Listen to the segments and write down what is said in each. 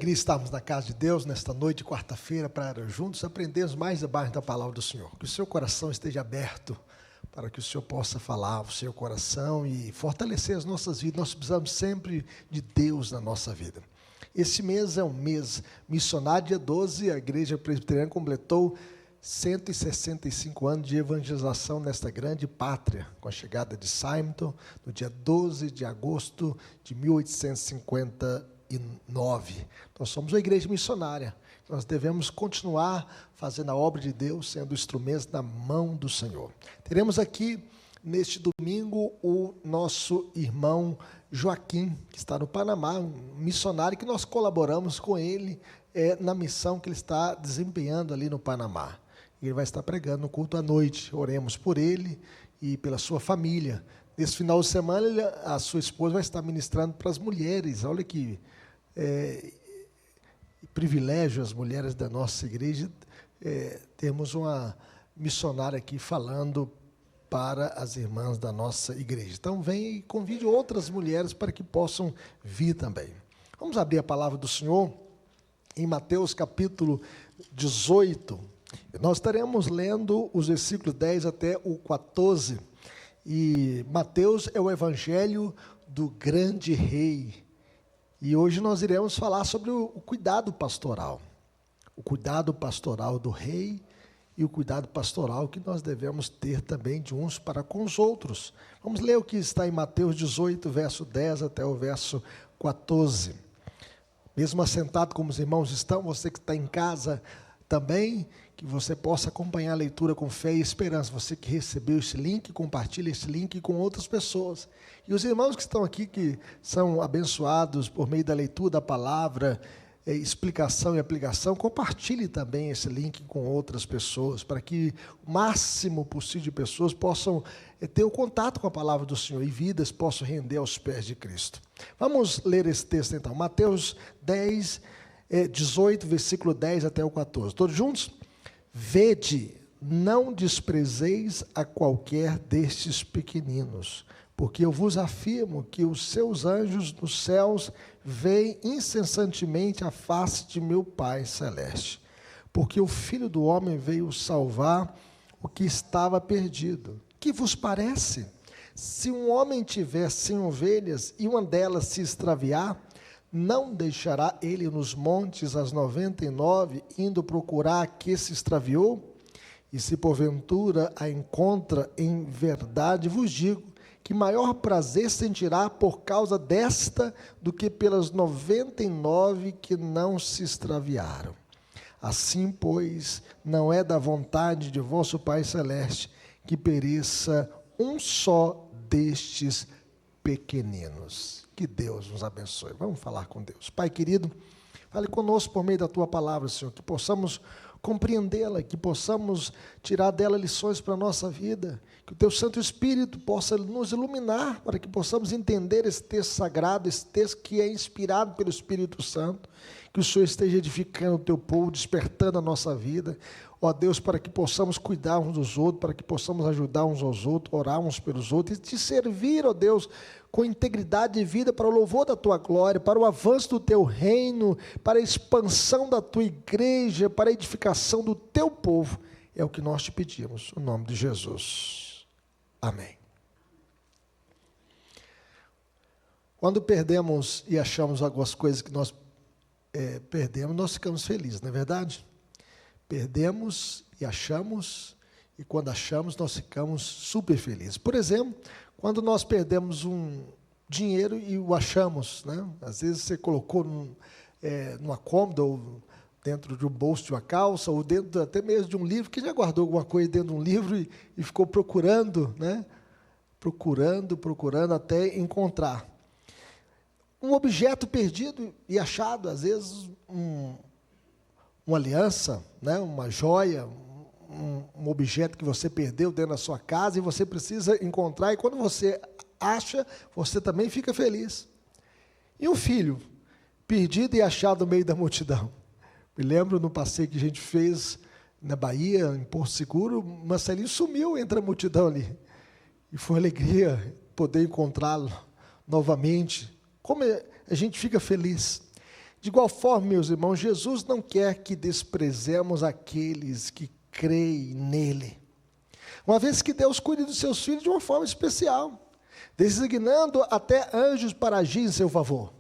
alegria estarmos na casa de Deus nesta noite de quarta-feira para juntos aprendermos mais debaixo da palavra do Senhor. Que o seu coração esteja aberto para que o Senhor possa falar ao seu coração e fortalecer as nossas vidas. Nós precisamos sempre de Deus na nossa vida. Esse mês é um mês missionário. Dia 12, a Igreja Presbiteriana completou 165 anos de evangelização nesta grande pátria, com a chegada de Simonton, no dia 12 de agosto de 1859. Nós somos uma igreja missionária. Nós devemos continuar fazendo a obra de Deus, sendo instrumentos na mão do Senhor. Teremos aqui, neste domingo, o nosso irmão Joaquim, que está no Panamá, um missionário que nós colaboramos com ele na missão que ele está desempenhando ali no Panamá. Ele vai estar pregando no culto à noite. Oremos por ele e pela sua família. Nesse final de semana, a sua esposa vai estar ministrando para as mulheres. Olha que privilégio as mulheres da nossa igreja. Temos uma missionária aqui falando para as irmãs da nossa igreja. Então, vem e convide outras mulheres para que possam vir também. Vamos abrir a palavra do Senhor em Mateus capítulo 18. Nós estaremos lendo os versículos 10 até o 14. E Mateus é o evangelho do grande rei. E hoje nós iremos falar sobre o cuidado pastoral. O cuidado pastoral do rei e o cuidado pastoral que nós devemos ter também de uns para com os outros. Vamos ler o que está em Mateus 18, verso 10 até o verso 14. Mesmo assentado como os irmãos estão, você que está em casa também, que você possa acompanhar a leitura com fé e esperança. Você que recebeu esse link, compartilhe esse link com outras pessoas. E os irmãos que estão aqui, que são abençoados por meio da leitura da palavra, explicação e aplicação, compartilhe também esse link com outras pessoas, para que o máximo possível de pessoas possam ter o contato com a palavra do Senhor e vidas possam render aos pés de Cristo. Vamos ler esse texto então, Mateus 18, versículo 10 até o 14. Todos juntos? Vede, não desprezeis a qualquer destes pequeninos, porque eu vos afirmo que os seus anjos nos céus veem incessantemente a face de meu Pai celeste. Porque o Filho do Homem veio salvar o que estava perdido. Que vos parece? Se um homem tiver 100 ovelhas e uma delas se extraviar, não deixará ele nos montes as 99, indo procurar a que se extraviou? E se porventura a encontra, em verdade vos digo, que maior prazer sentirá por causa desta, do que pelas 99 que não se extraviaram. Assim, pois, não é da vontade de vosso Pai Celeste, que pereça um só destes pequeninos. Que Deus nos abençoe. Vamos falar com Deus. Pai querido, fale conosco por meio da Tua palavra, Senhor, que possamos compreendê-la, que possamos tirar dela lições para a nossa vida, que o Teu Santo Espírito possa nos iluminar, para que possamos entender esse texto sagrado, esse texto que é inspirado pelo Espírito Santo, que o Senhor esteja edificando o Teu povo, despertando a nossa vida, ó Deus, para que possamos cuidar uns dos outros, para que possamos ajudar uns aos outros, orar uns pelos outros, e Te servir, ó Deus, com integridade de vida, para o louvor da Tua glória, para o avanço do Teu reino, para a expansão da Tua igreja, para a edificação do Teu povo, é o que nós Te pedimos, no nome de Jesus, amém. Quando perdemos e achamos algumas coisas que nós perdemos, nós ficamos felizes, não é verdade? Perdemos e achamos, e quando achamos, nós ficamos super felizes. Por exemplo, quando nós perdemos um dinheiro e o achamos, né? Às vezes você colocou numa cômoda, ou dentro de um bolso de uma calça, ou dentro até mesmo de um livro, que já guardou alguma coisa dentro de um livro e ficou procurando, né? Procurando até encontrar. Um objeto perdido e achado, às vezes uma aliança, né? Uma joia, um objeto que você perdeu dentro da sua casa e você precisa encontrar, e quando você acha, você também fica feliz. E um filho, perdido e achado no meio da multidão. Me lembro no passeio que a gente fez na Bahia, em Porto Seguro, o Marcelinho sumiu entre a multidão ali. E foi alegria poder encontrá-lo novamente. Como a gente fica feliz. De igual forma, meus irmãos, Jesus não quer que desprezemos aqueles que creem nele. Uma vez que Deus cuida dos seus filhos de uma forma especial, designando até anjos para agir em seu favor.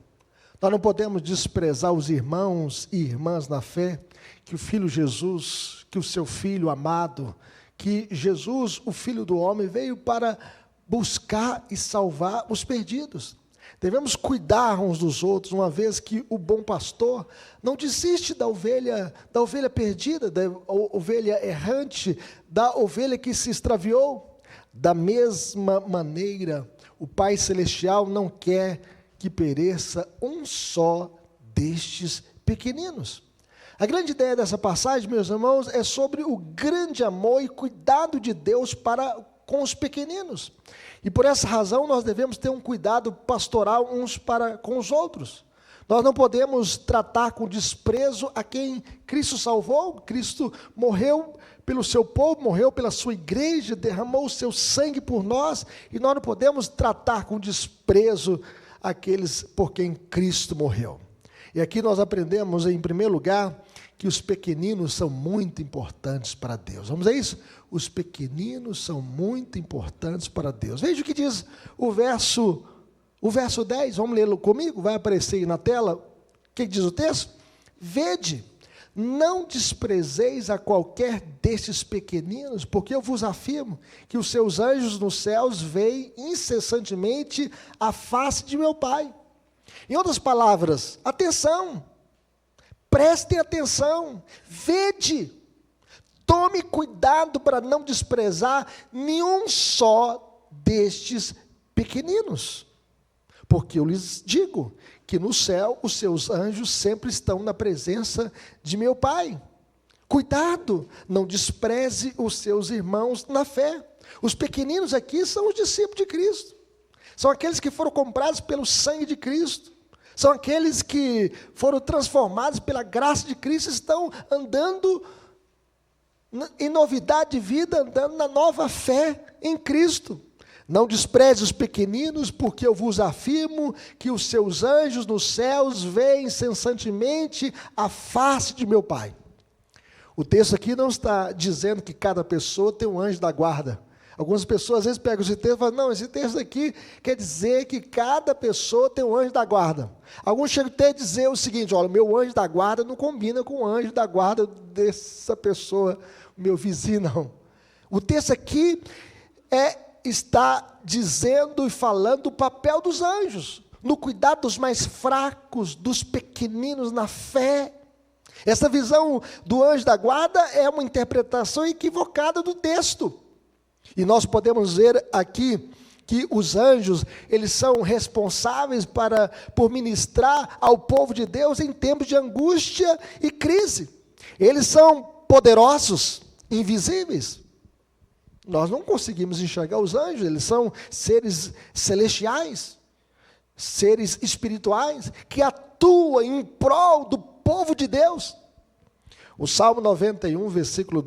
Nós não podemos desprezar os irmãos e irmãs na fé, que o Filho Jesus, que o seu Filho amado, que Jesus, o Filho do homem, veio para buscar e salvar os perdidos. Devemos cuidar uns dos outros, uma vez que o bom pastor não desiste da ovelha perdida, da ovelha errante, da ovelha que se extraviou. Da mesma maneira, o Pai Celestial não quer que pereça um só destes pequeninos. A grande ideia dessa passagem, meus irmãos, é sobre o grande amor e cuidado de Deus com os pequeninos. E por essa razão nós devemos ter um cuidado pastoral uns para com os outros. Nós não podemos tratar com desprezo a quem Cristo salvou. Cristo morreu pelo seu povo, morreu pela sua igreja, derramou o seu sangue por nós, e nós não podemos tratar com desprezo aqueles por quem Cristo morreu. E aqui nós aprendemos, em primeiro lugar, que os pequeninos são muito importantes para Deus. Vamos a isso? Os pequeninos são muito importantes para Deus. Veja o que diz o verso 10, vamos lê-lo comigo, vai aparecer aí na tela. O que diz o texto? Vede, não desprezeis a qualquer destes pequeninos, porque eu vos afirmo que os seus anjos nos céus veem incessantemente a face de meu Pai. Em outras palavras, atenção, prestem atenção, vede, tome cuidado para não desprezar nenhum só destes pequeninos, porque eu lhes digo que no céu os seus anjos sempre estão na presença de meu Pai. Cuidado, não despreze os seus irmãos na fé. Os pequeninos aqui são os discípulos de Cristo, são aqueles que foram comprados pelo sangue de Cristo, são aqueles que foram transformados pela graça de Cristo, estão andando em novidade de vida, andando na nova fé em Cristo. Não despreze os pequeninos, porque eu vos afirmo que os seus anjos nos céus veem incessantemente a face de meu Pai. O texto aqui não está dizendo que cada pessoa tem um anjo da guarda. Algumas pessoas às vezes pegam esse texto e falam, não, esse texto aqui quer dizer que cada pessoa tem um anjo da guarda. Alguns chegam até a dizer o seguinte, olha, meu anjo da guarda não combina com o anjo da guarda dessa pessoa, o meu vizinho, não. O texto aqui está dizendo e falando do papel dos anjos, no cuidado dos mais fracos, dos pequeninos na fé. Essa visão do anjo da guarda é uma interpretação equivocada do texto. E nós podemos ver aqui que os anjos, eles são responsáveis por ministrar ao povo de Deus em tempos de angústia e crise. Eles são poderosos, invisíveis. Nós não conseguimos enxergar os anjos, eles são seres celestiais, seres espirituais, que atuam em prol do povo de Deus. O Salmo 91, versículo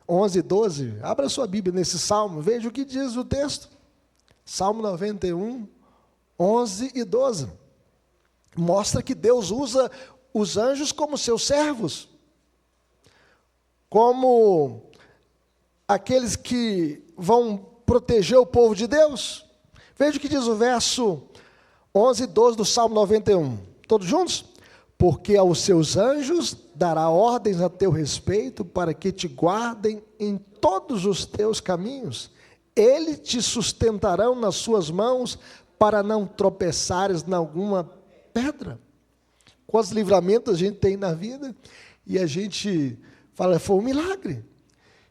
11 e 12, abra sua Bíblia nesse Salmo, veja o que diz o texto. Salmo 91, 11 e 12. Mostra que Deus usa os anjos como seus servos, como aqueles que vão proteger o povo de Deus. Veja o que diz o verso 11 e 12 do Salmo 91. Todos juntos? Porque aos seus anjos dará ordens a teu respeito, para que te guardem em todos os teus caminhos. Eles te sustentarão nas suas mãos, para não tropeçares em alguma pedra. Quantos livramentos a gente tem na vida, e a gente fala, foi um milagre.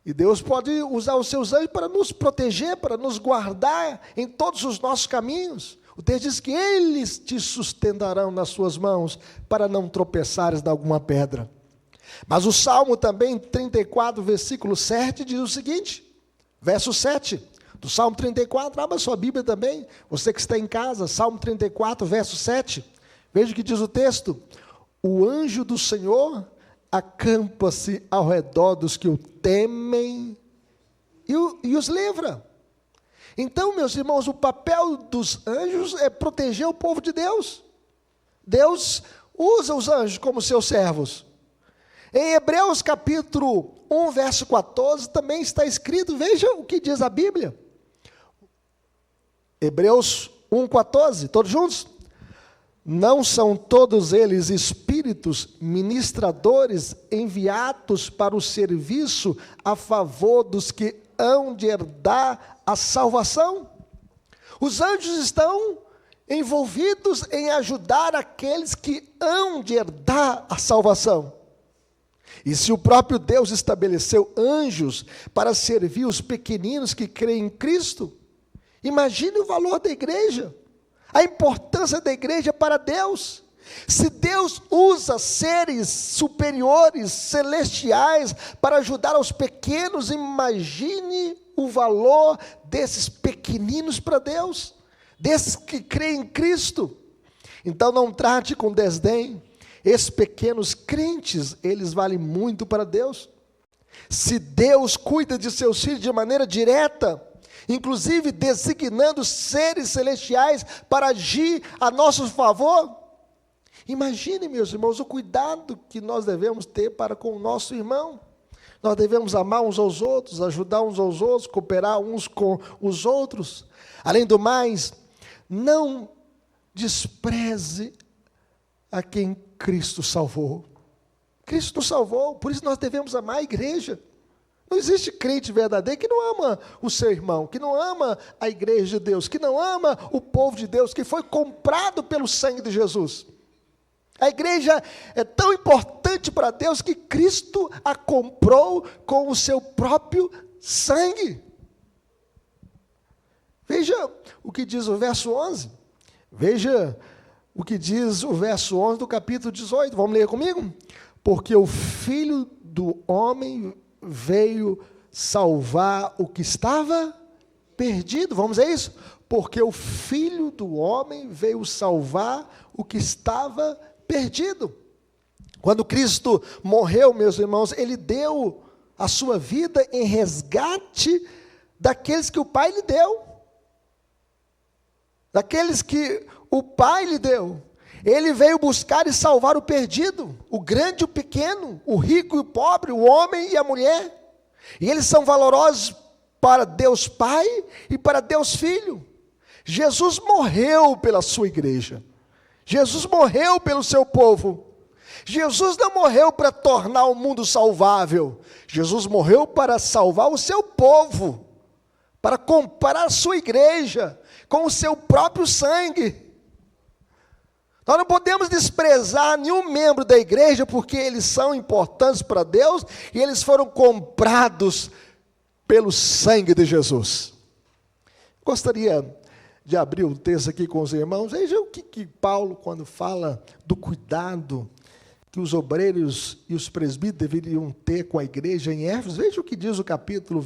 E Deus pode usar os seus anjos para nos proteger, para nos guardar em todos os nossos caminhos. O texto diz que eles te sustentarão nas suas mãos, para não tropeçares em alguma pedra. Mas o Salmo também, 34, versículo 7, diz o seguinte, verso 7, do Salmo 34, abra sua Bíblia também, você que está em casa, Salmo 34, verso 7, veja o que diz o texto, o anjo do Senhor acampa-se ao redor dos que o temem e os livra. Então, meus irmãos, o papel dos anjos é proteger o povo de Deus. Deus usa os anjos como seus servos. Em Hebreus capítulo 1, verso 14, também está escrito, veja o que diz a Bíblia. Hebreus 1, 14, todos juntos? Não são todos eles espíritos ministradores enviados para o serviço a favor dos que hão de herdar a salvação? Os anjos estão envolvidos em ajudar aqueles que hão de herdar a salvação. E se o próprio Deus estabeleceu anjos para servir os pequeninos que creem em Cristo, imagine o valor da igreja, a importância da igreja para Deus. Se Deus usa seres superiores, celestiais, para ajudar os pequenos, imagine o valor desses pequeninos para Deus, desses que creem em Cristo. Então não trate com desdém esses pequenos crentes, eles valem muito para Deus. Se Deus cuida de seus filhos de maneira direta, inclusive designando seres celestiais para agir a nosso favor, imagine, meus irmãos, o cuidado que nós devemos ter para com o nosso irmão. Nós devemos amar uns aos outros, ajudar uns aos outros, cooperar uns com os outros. Além do mais, não despreze a quem Cristo salvou. Cristo nos salvou, por isso nós devemos amar a igreja. Não existe crente verdadeiro que não ama o seu irmão, que não ama a igreja de Deus, que não ama o povo de Deus, que foi comprado pelo sangue de Jesus. A igreja é tão importante para Deus que Cristo a comprou com o seu próprio sangue. Veja o que diz o verso 11. Veja o que diz o verso 11 do capítulo 18. Vamos ler comigo? Porque o Filho do homem veio salvar o que estava perdido. Vamos ver isso? Porque o Filho do homem veio salvar o que estava perdido. Quando Cristo morreu, meus irmãos, Ele deu a sua vida em resgate daqueles que o Pai lhe deu. Daqueles que o Pai lhe deu. Ele veio buscar e salvar o perdido, o grande e o pequeno, o rico e o pobre, o homem e a mulher. E eles são valorosos para Deus Pai e para Deus Filho. Jesus morreu pela sua igreja. Jesus morreu pelo seu povo. Jesus não morreu para tornar o mundo salvável. Jesus morreu para salvar o seu povo, para comprar a sua igreja com o seu próprio sangue. Nós não podemos desprezar nenhum membro da igreja, porque eles são importantes para Deus, e eles foram comprados pelo sangue de Jesus. Gostaria de abrir o texto aqui com os irmãos. Veja o que Paulo, quando fala do cuidado que os obreiros e os presbíteros deveriam ter com a igreja em Éfeso, veja o que diz o capítulo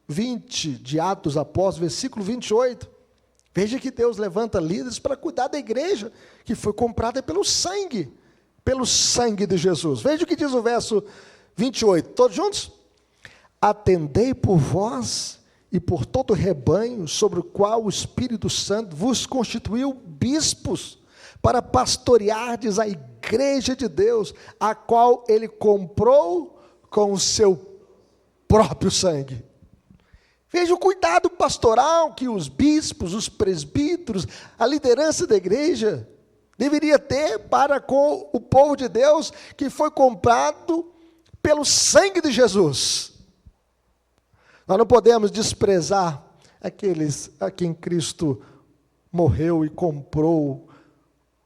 20 de Atos dos Apóstolos, versículo 28. Veja que Deus levanta líderes para cuidar da igreja, que foi comprada pelo sangue de Jesus. Veja o que diz o verso 28, todos juntos? Atendei por vós e por todo o rebanho, sobre o qual o Espírito Santo vos constituiu bispos, para pastoreardes a igreja de Deus, a qual Ele comprou com o seu próprio sangue. Veja o cuidado pastoral que os bispos, os presbíteros, a liderança da igreja deveria ter para com o povo de Deus que foi comprado pelo sangue de Jesus. Nós não podemos desprezar aqueles a quem Cristo morreu e comprou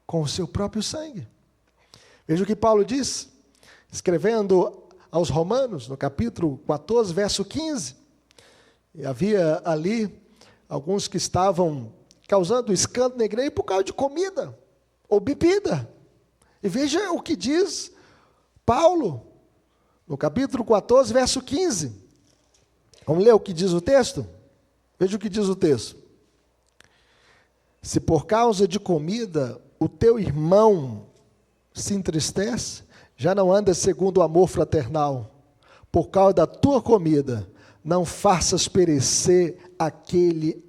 com o seu próprio sangue. Veja o que Paulo diz, escrevendo aos Romanos, no capítulo 14, verso 15. E havia ali alguns que estavam causando escândalo na igreja por causa de comida ou bebida. E veja o que diz Paulo, no capítulo 14, verso 15. Vamos ler o que diz o texto? Veja o que diz o texto. Se por causa de comida o teu irmão se entristece, já não anda segundo o amor fraternal. Por causa da tua comida, não faças perecer aquele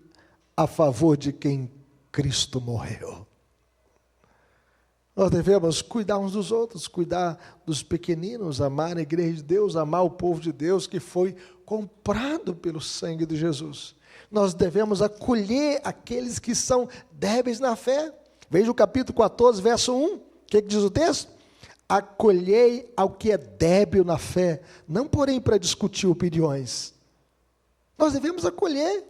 a favor de quem Cristo morreu. Nós devemos cuidar uns dos outros, cuidar dos pequeninos, amar a igreja de Deus, amar o povo de Deus que foi comprado pelo sangue de Jesus. Nós devemos acolher aqueles que são débeis na fé. Veja o capítulo 14, verso 1. O que diz o texto? Acolhei ao que é débil na fé, não porém para discutir opiniões. Nós devemos acolher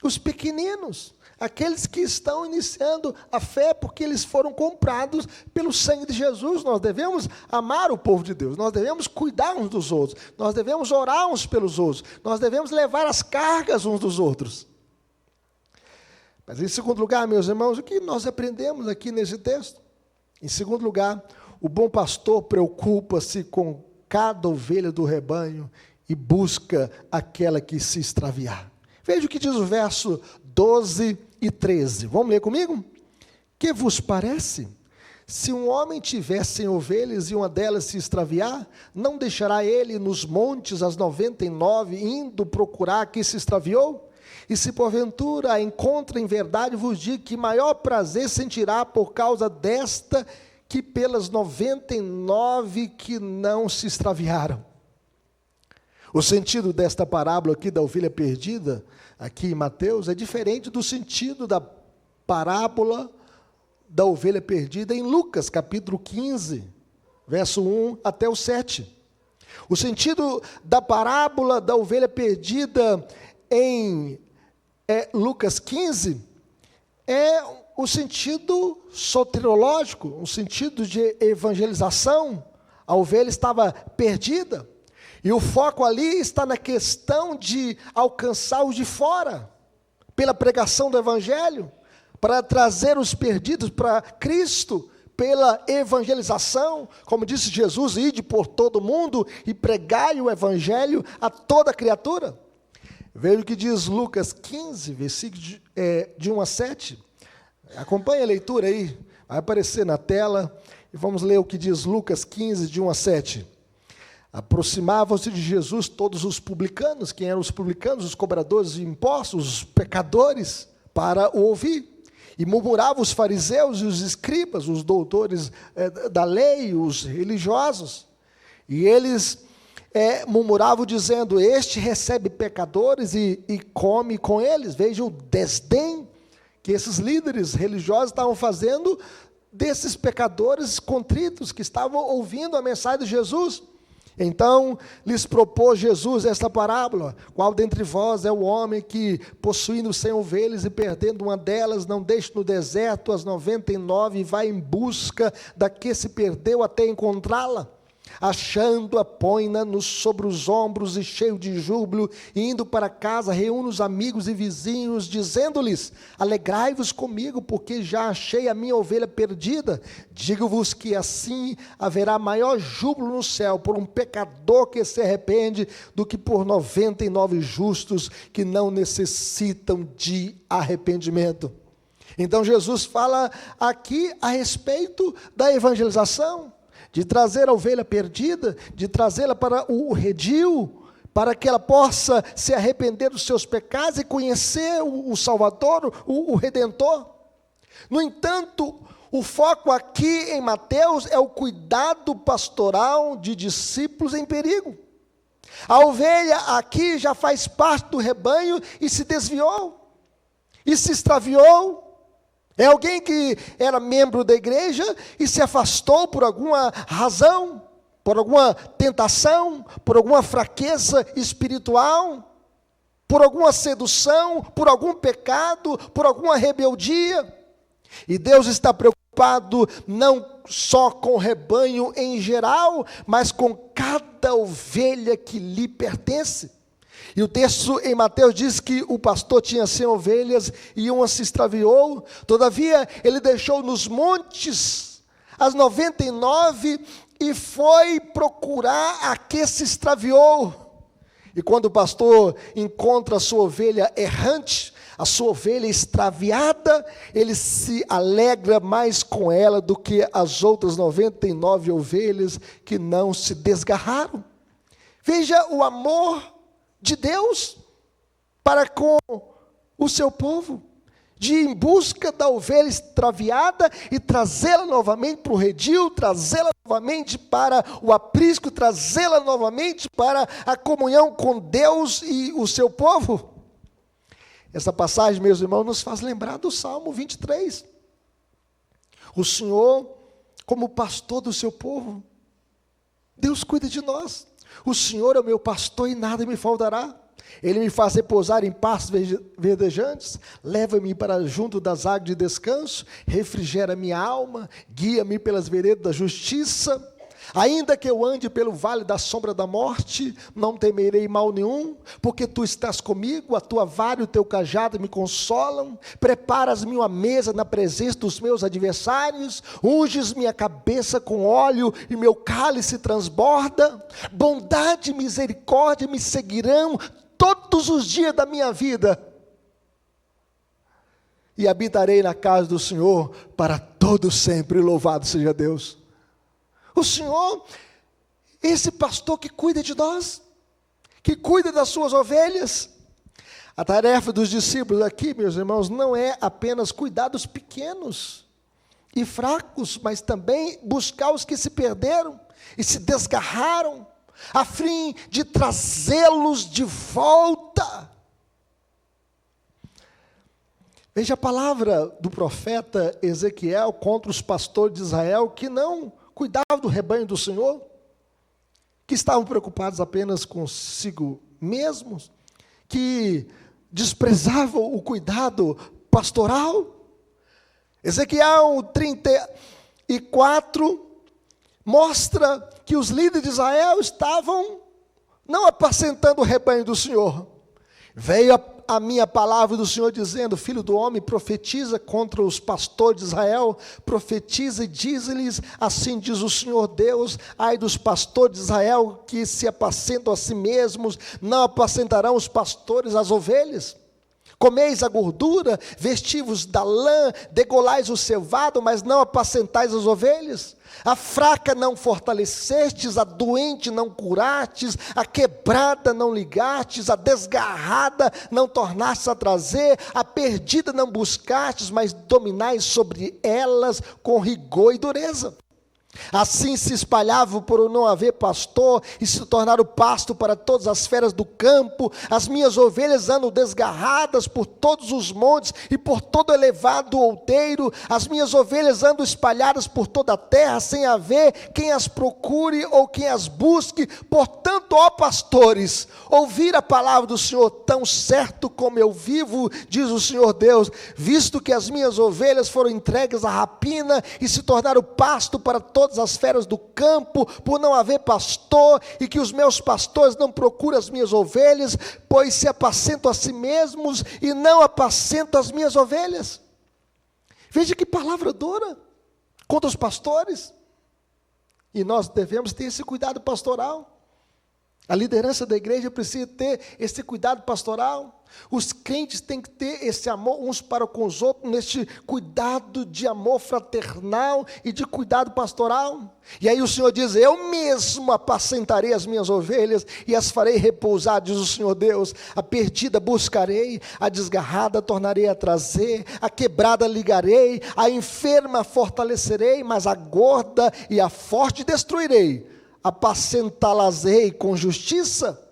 os pequeninos, aqueles que estão iniciando a fé, porque eles foram comprados pelo sangue de Jesus. Nós devemos amar o povo de Deus, nós devemos cuidar uns dos outros, nós devemos orar uns pelos outros, nós devemos levar as cargas uns dos outros. Mas em segundo lugar, meus irmãos, o que nós aprendemos aqui nesse texto? Em segundo lugar, o bom pastor preocupa-se com cada ovelha do rebanho e busca aquela que se extraviar. Veja o que diz o verso 12 e 13. Vamos ler comigo? Que vos parece? Se um homem tiver 100 ovelhas e uma delas se extraviar, não deixará ele nos montes as 99, indo procurar a que se extraviou? E se porventura a encontra em verdade, vos digo que maior prazer sentirá por causa desta que pelas 99 que não se extraviaram. O sentido desta parábola aqui da ovelha perdida, aqui em Mateus, é diferente do sentido da parábola da ovelha perdida em Lucas, capítulo 15, verso 1 até o 7. O sentido da parábola da ovelha perdida em Lucas 15 é o sentido soteriológico, um sentido de evangelização. A ovelha estava perdida. E o foco ali está na questão de alcançar os de fora, pela pregação do Evangelho, para trazer os perdidos para Cristo, pela evangelização, como disse Jesus, ide por todo mundo e pregai o Evangelho a toda criatura. Veja o que diz Lucas 15, versículo de 1 a 7. Acompanhe a leitura aí, vai aparecer na tela, e vamos ler o que diz Lucas 15, de 1 a 7. Aproximavam-se de Jesus todos os publicanos. Quem eram os publicanos? Os cobradores de impostos, os pecadores, para o ouvir. E murmuravam os fariseus e os escribas, os doutores da lei, os religiosos. E eles murmuravam dizendo, este recebe pecadores e come com eles. Veja o desdém que esses líderes religiosos estavam fazendo desses pecadores contritos, que estavam ouvindo a mensagem de Jesus. Então, lhes propôs Jesus esta parábola: qual dentre vós é o homem que, possuindo 100 ovelhas e perdendo uma delas, não deixa no deserto as 99 e vai em busca da que se perdeu até encontrá-la? Achando-a, põe-na sobre os ombros e cheio de júbilo, e indo para casa, reúne os amigos e vizinhos, dizendo-lhes, alegrai-vos comigo, porque já achei a minha ovelha perdida. Digo-vos que assim haverá maior júbilo no céu por um pecador que se arrepende, do que por 99 justos que não necessitam de arrependimento. Então Jesus fala aqui a respeito da evangelização, de trazer a ovelha perdida, de trazê-la para o redil, para que ela possa se arrepender dos seus pecados e conhecer o Salvador, o Redentor. No entanto, o foco aqui em Mateus é o cuidado pastoral de discípulos em perigo. A ovelha aqui já faz parte do rebanho e se desviou, e se extraviou. É alguém que era membro da igreja e se afastou por alguma razão, por alguma tentação, por alguma fraqueza espiritual, por alguma sedução, por algum pecado, por alguma rebeldia. E Deus está preocupado não só com o rebanho em geral, mas com cada ovelha que lhe pertence. E o texto em Mateus diz que o pastor tinha 100 ovelhas e uma se extraviou. Todavia, ele deixou nos montes as 99 e foi procurar a que se extraviou. E quando o pastor encontra a sua ovelha errante, a sua ovelha extraviada, ele se alegra mais com ela do que as outras 99 ovelhas que não se desgarraram. Veja o amor de Deus para com o seu povo. de ir em busca da ovelha extraviada e trazê-la novamente para o redil, trazê-la novamente para o aprisco, trazê-la novamente para a comunhão com Deus e o seu povo. Essa passagem, meus irmãos, nos faz lembrar do Salmo 23. O Senhor, como pastor do seu povo, Deus cuida de nós. O Senhor é o meu pastor e nada me faltará. Ele me faz repousar em pastos verdejantes, leva-me para junto das águas de descanso, refrigera minha alma, guia-me pelas veredas da justiça. Ainda que eu ande pelo vale da sombra da morte, não temerei mal nenhum, porque tu estás comigo, a tua vara e o teu cajado me consolam. Preparas-me uma mesa na presença dos meus adversários, unges minha cabeça com óleo e meu cálice transborda. Bondade e misericórdia me seguirão todos os dias da minha vida, e habitarei na casa do Senhor para todo sempre. Louvado seja Deus. O Senhor, esse pastor que cuida de nós, que cuida das suas ovelhas. A tarefa dos discípulos aqui, meus irmãos, não é apenas cuidar dos pequenos e fracos, mas também buscar os que se perderam e se desgarraram, a fim de trazê-los de volta. Veja a palavra do profeta Ezequiel contra os pastores de Israel, que não cuidavam do rebanho do Senhor, que estavam preocupados apenas consigo mesmos, que desprezavam o cuidado pastoral. Ezequiel 34 mostra que os líderes de Israel estavam não apacentando o rebanho do Senhor. Veio a minha palavra do Senhor dizendo: filho do homem, profetiza contra os pastores de Israel, profetiza e diz-lhes: assim diz o Senhor Deus, ai dos pastores de Israel que se apacentam a si mesmos, não apacentarão os pastores as ovelhas. Comeis a gordura, vestivos da lã, degolais o cevado, mas não apacentais as ovelhas. A fraca não fortalecestes, a doente não curastes, a quebrada não ligastes, a desgarrada não tornastes a trazer, a perdida não buscastes, mas dominais sobre elas com rigor e dureza. Assim se espalhavam por não haver pastor, e se tornaram pasto para todas as feras do campo. As minhas ovelhas andam desgarradas por todos os montes e por todo elevado outeiro. As minhas ovelhas andam espalhadas por toda a terra, sem haver quem as procure ou quem as busque. Portanto, ó pastores, ouvir a palavra do Senhor, tão certo como eu vivo, diz o Senhor Deus, visto que as minhas ovelhas foram entregues à rapina e se tornaram pasto para todas as feras do campo, por não haver pastor, e que os meus pastores não procuram as minhas ovelhas, pois se apacentam a si mesmos e não apacentam as minhas ovelhas. Veja que palavra dura contra os pastores. E nós devemos ter esse cuidado pastoral. A liderança da igreja precisa ter esse cuidado pastoral. Os crentes têm que ter esse amor uns para com os outros, neste cuidado de amor fraternal e de cuidado pastoral. E aí o Senhor diz: eu mesmo apacentarei as minhas ovelhas e as farei repousar, diz o Senhor Deus. A perdida buscarei, a desgarrada tornarei a trazer, a quebrada ligarei, a enferma fortalecerei, mas a gorda e a forte destruirei. Apacentá-las-ei com justiça.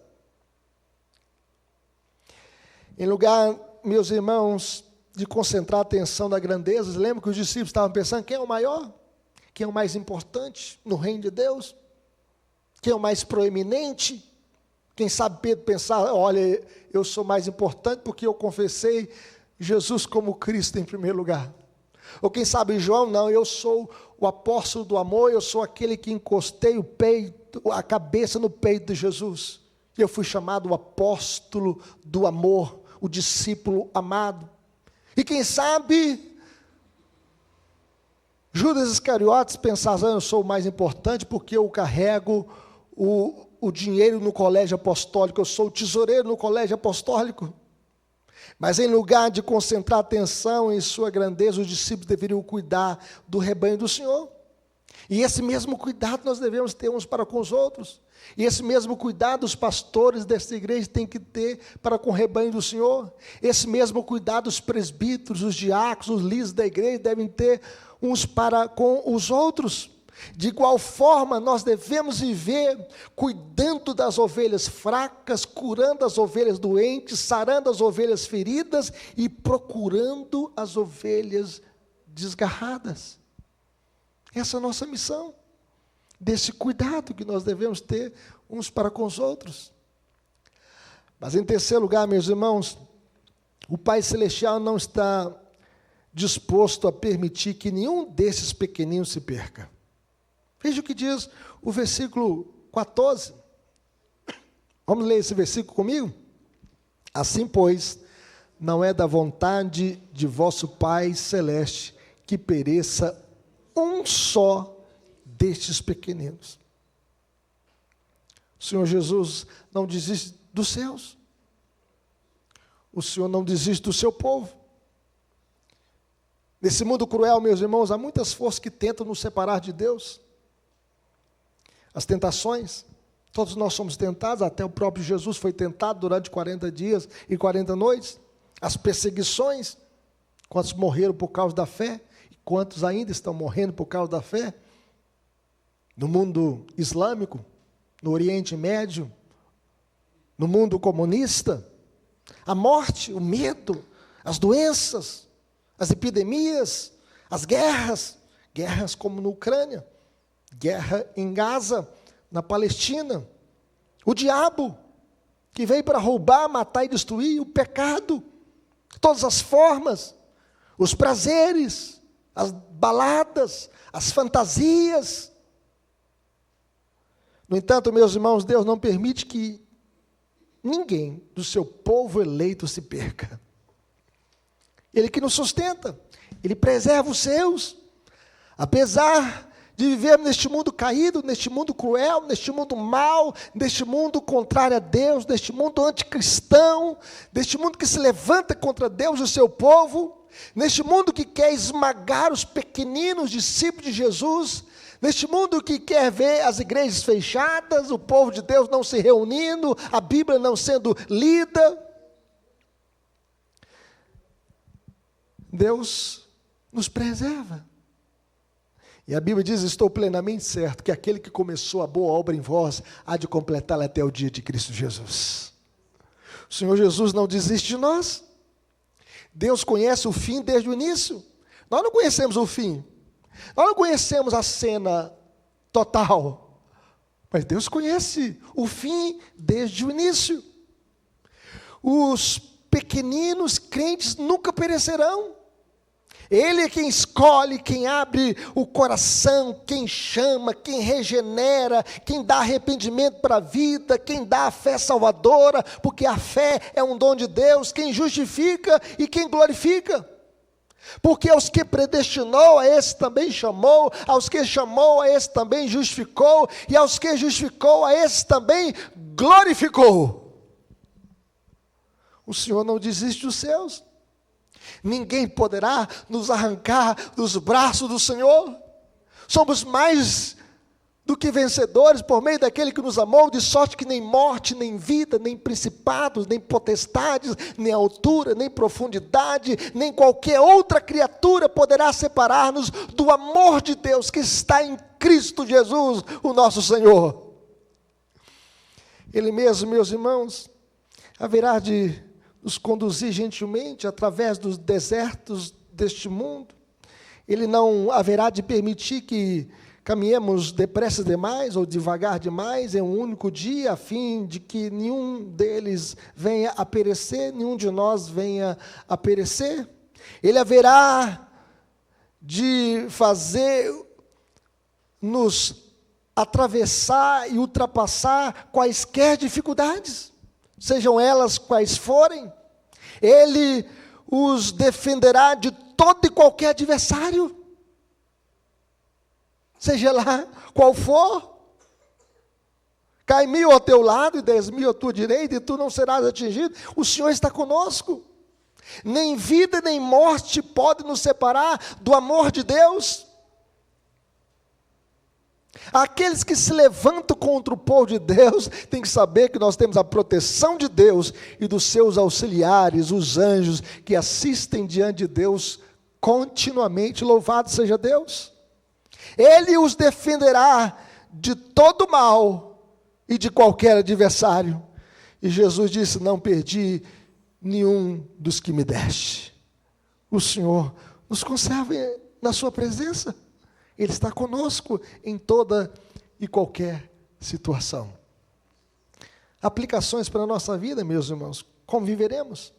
Em lugar, meus irmãos, de concentrar a atenção na grandeza, lembra que os discípulos estavam pensando: quem é o maior? Quem é o mais importante no reino de Deus? Quem é o mais proeminente? Quem sabe Pedro pensar: olha, eu sou mais importante porque eu confessei Jesus como Cristo em primeiro lugar. Ou quem sabe João: não, eu sou o apóstolo do amor, eu sou aquele que encostei o peito, a cabeça no peito de Jesus. Eu fui chamado o apóstolo do amor, o discípulo amado. E quem sabe Judas Iscariotes pensava: eu sou o mais importante porque eu carrego o dinheiro no colégio apostólico, eu sou o tesoureiro no colégio apostólico. Mas em lugar de concentrar atenção em sua grandeza, os discípulos deveriam cuidar do rebanho do Senhor. E esse mesmo cuidado nós devemos ter uns para com os outros. E esse mesmo cuidado os pastores desta igreja têm que ter para com o rebanho do Senhor. Esse mesmo cuidado os presbíteros, os diáconos, os líderes da igreja devem ter uns para com os outros. De igual forma, nós devemos viver cuidando das ovelhas fracas, curando as ovelhas doentes, sarando as ovelhas feridas e procurando as ovelhas desgarradas. Essa é a nossa missão, desse cuidado que nós devemos ter uns para com os outros. Mas em terceiro lugar, meus irmãos, o Pai Celestial não está disposto a permitir que nenhum desses pequeninos se perca. Veja o que diz o versículo 14. Vamos ler esse versículo comigo? Assim, pois, não é da vontade de vosso Pai Celeste que pereça um só destes pequeninos. O Senhor Jesus não desiste dos seus. O Senhor não desiste do seu povo. Nesse mundo cruel, meus irmãos, há muitas forças que tentam nos separar de Deus. As tentações, todos nós somos tentados, até o próprio Jesus foi tentado durante 40 dias e 40 noites. As perseguições, quantos morreram por causa da fé, e quantos ainda estão morrendo por causa da fé. No mundo islâmico, no Oriente Médio, no mundo comunista, a morte, o medo, as doenças, as epidemias, as guerras como na Ucrânia, guerra em Gaza, na Palestina, o diabo, que veio para roubar, matar e destruir, o pecado, todas as formas, os prazeres, as baladas, as fantasias. No entanto, meus irmãos, Deus não permite que ninguém do seu povo eleito se perca. Ele que nos sustenta, Ele preserva os seus, apesar de vivermos neste mundo caído, neste mundo cruel, neste mundo mau, neste mundo contrário a Deus, neste mundo anticristão, neste mundo que se levanta contra Deus e o seu povo, neste mundo que quer esmagar os pequeninos discípulos de Jesus, neste mundo que quer ver as igrejas fechadas, o povo de Deus não se reunindo, a Bíblia não sendo lida. Deus nos preserva. E a Bíblia diz, estou plenamente certo, que aquele que começou a boa obra em vós, há de completá-la até o dia de Cristo Jesus. O Senhor Jesus não desiste de nós. Deus conhece o fim desde o início. Nós não conhecemos o fim. Nós não conhecemos a cena total. Mas Deus conhece o fim desde o início. Os pequeninos crentes nunca perecerão. Ele é quem escolhe, quem abre o coração, quem chama, quem regenera, quem dá arrependimento para a vida, quem dá a fé salvadora, porque a fé é um dom de Deus, quem justifica e quem glorifica. Porque aos que predestinou, a esse também chamou, aos que chamou, a esse também justificou, e aos que justificou, a esse também glorificou. O Senhor não desiste dos seus. Ninguém poderá nos arrancar dos braços do Senhor. Somos mais do que vencedores por meio daquele que nos amou, de sorte que nem morte, nem vida, nem principados, nem potestades, nem altura, nem profundidade, nem qualquer outra criatura poderá separar-nos do amor de Deus que está em Cristo Jesus, o nosso Senhor. Ele mesmo, meus irmãos, haverá de nos conduzir gentilmente através dos desertos deste mundo. Ele não haverá de permitir que caminhemos depressa demais ou devagar demais em um único dia, a fim de que nenhum deles venha a perecer, nenhum de nós venha a perecer. Ele haverá de fazer-nos atravessar e ultrapassar quaisquer dificuldades, sejam elas quais forem. Ele os defenderá de todo e qualquer adversário, seja lá qual for. Cai 1000 ao teu lado e 10.000 à tua direita, e tu não serás atingido. O Senhor está conosco. Nem vida nem morte pode nos separar do amor de Deus. Aqueles que se levantam contra o povo de Deus têm que saber que nós temos a proteção de Deus e dos seus auxiliares, os anjos, que assistem diante de Deus continuamente. Louvado seja Deus! Ele os defenderá de todo mal e de qualquer adversário. E Jesus disse: não perdi nenhum dos que me deste. O Senhor nos conserva na sua presença. Ele está conosco em toda e qualquer situação. Aplicações para a nossa vida, meus irmãos. Como viveremos?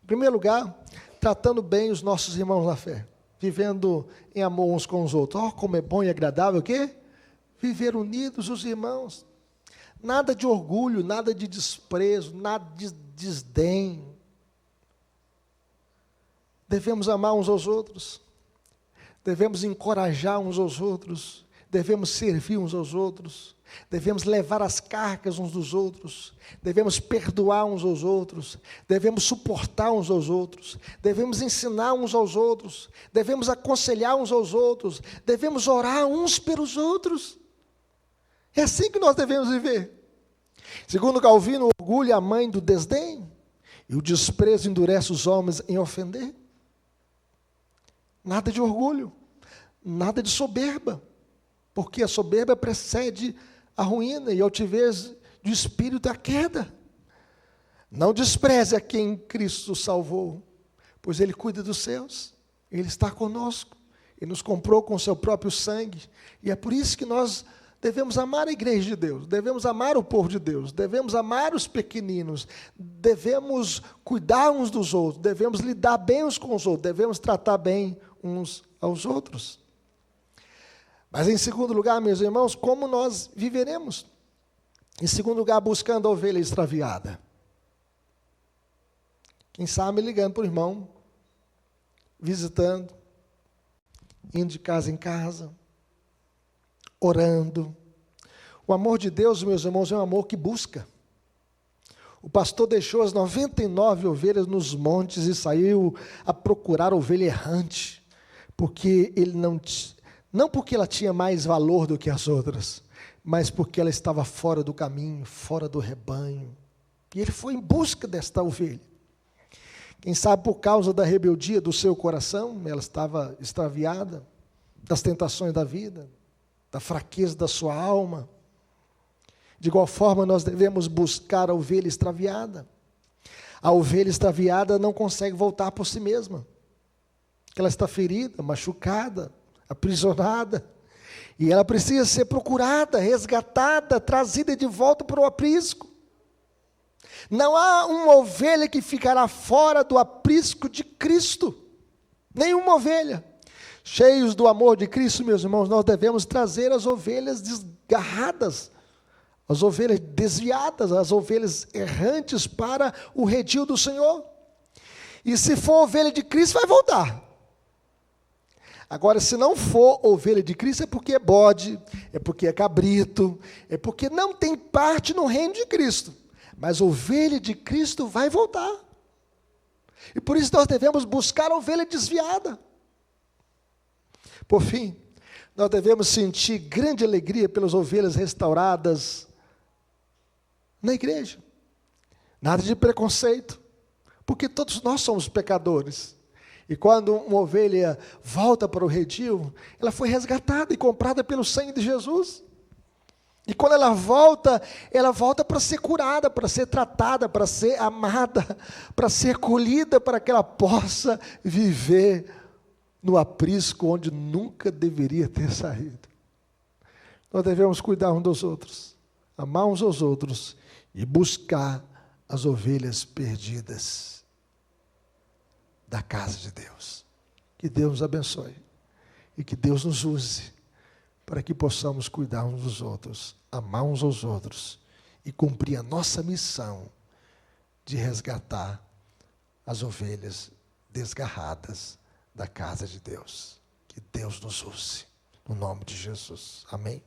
Em primeiro lugar, tratando bem os nossos irmãos na fé. Vivendo em amor uns com os outros. Oh, como é bom e agradável o quê? Viver unidos os irmãos. Nada de orgulho, nada de desprezo, nada de desdém. Devemos amar uns aos outros. Devemos encorajar uns aos outros. Devemos servir uns aos outros. Devemos levar as cargas uns dos outros. Devemos perdoar uns aos outros. Devemos suportar uns aos outros. Devemos ensinar uns aos outros. Devemos aconselhar uns aos outros. Devemos orar uns pelos outros. É assim que nós devemos viver. Segundo Calvino, o orgulho é a mãe do desdém, e o desprezo endurece os homens em ofender. Nada de orgulho, nada de soberba, porque a soberba precede a ruína e a altivez do espírito a queda. Não despreze a quem Cristo salvou, pois Ele cuida dos seus, Ele está conosco, Ele nos comprou com o seu próprio sangue, e é por isso que nós devemos amar a igreja de Deus, devemos amar o povo de Deus, devemos amar os pequeninos, devemos cuidar uns dos outros, devemos lidar bem uns com os outros, devemos tratar bem uns aos outros. Mas em segundo lugar, meus irmãos, como nós viveremos? Em segundo lugar, buscando a ovelha extraviada. Quem sabe ligando para o irmão, visitando, indo de casa em casa, orando. O amor de Deus, meus irmãos, é um amor que busca. O pastor deixou as 99 ovelhas nos montes e saiu a procurar a ovelha errante, porque ele não porque ela tinha mais valor do que as outras, mas porque ela estava fora do caminho, fora do rebanho. E ele foi em busca desta ovelha. Quem sabe por causa da rebeldia do seu coração, ela estava extraviada, das tentações da vida, da fraqueza da sua alma. De igual forma, nós devemos buscar a ovelha extraviada. A ovelha extraviada não consegue voltar por si mesma. Ela está ferida, machucada, aprisionada. E ela precisa ser procurada, resgatada, trazida de volta para o aprisco. Não há uma ovelha que ficará fora do aprisco de Cristo. Nenhuma ovelha. Cheios do amor de Cristo, meus irmãos, nós devemos trazer as ovelhas desgarradas, as ovelhas desviadas, as ovelhas errantes para o redil do Senhor. E se for ovelha de Cristo, vai voltar. Agora, se não for ovelha de Cristo, é porque é bode, é porque é cabrito, é porque não tem parte no reino de Cristo. Mas ovelha de Cristo vai voltar. E por isso nós devemos buscar a ovelha desviada. Por fim, nós devemos sentir grande alegria pelas ovelhas restauradas na igreja. Nada de preconceito, porque todos nós somos pecadores. E quando uma ovelha volta para o redil, ela foi resgatada e comprada pelo sangue de Jesus. E quando ela volta para ser curada, para ser tratada, para ser amada, para ser colhida, para que ela possa viver no aprisco onde nunca deveria ter saído. Nós devemos cuidar uns dos outros, amar uns aos outros e buscar as ovelhas perdidas da casa de Deus. Que Deus nos abençoe e que Deus nos use para que possamos cuidar uns dos outros, amar uns aos outros e cumprir a nossa missão de resgatar as ovelhas desgarradas da casa de Deus. Que Deus nos use, no nome de Jesus. Amém?